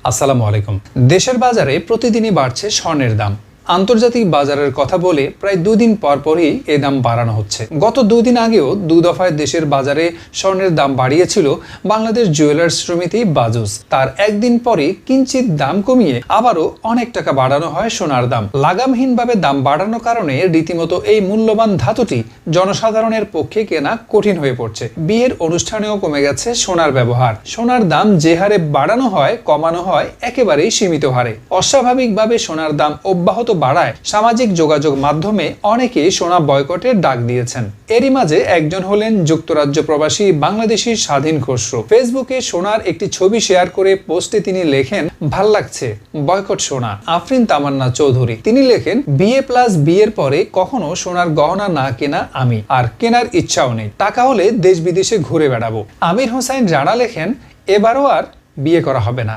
আসসালামু আলাইকুম। দেশের বাজারে প্রতিদিনই বাড়ছে স্বর্ণের দাম। আন্তর্জাতিক বাজারের কথা বলে প্রায় 2 দিন পর পরই এ দাম বাড়ানো হচ্ছে। গত 2 দিন আগেও 2 দফায় দেশের বাজারে স্বর্ণের দাম বাড়িয়েছিল বাংলাদেশ জুয়েলার্স সমিতি বাজুস। তার একদিন পরে কিঞ্চিত দাম কমিয়ে আবারও অনেক টাকা বাড়ানো হয় সোনার দাম। লাগামহীনভাবে দাম বাড়ানোর কারণে রীতিমতো এই মূল্যবান ধাতুটি জনসাধারণের পক্ষে কেনা কঠিন হয়ে পড়ছে। বিয়ের অনুষ্ঠানেও কমে গেছে সোনার ব্যবহার। সোনার দাম যে হারে বাড়ানো হয় কমানো হয় একেবারেই সীমিত হারে। অস্বাভাবিকভাবে সোনার দাম অব্যাহত বাড়ায় সামাজিক যোগাযোগ মাধ্যমে অনেকেই সোনা বয়কটের ডাক দিয়েছেন। এরই মাঝে একজন হলেন যুক্তরাজ্য প্রবাসী বাংলাদেশি স্বাধীন খসরু। ফেসবুকে সোনার একটি ছবি শেয়ার করে পোস্টে তিনি লেখেন, ভাল লাগছে, বয়কট সোনা। আফরিন তামান্না চৌধুরী তিনি লেখেন, বিয়ের পরে কখনো সোনার গহনা না কেনা আমি, আর কেনার ইচ্ছাও নেই। টাকা হলে দেশ বিদেশে ঘুরে বেড়াবো। আমির হোসাইন রানা লেখেন, এবারও আর বিয়ে করা হবে না।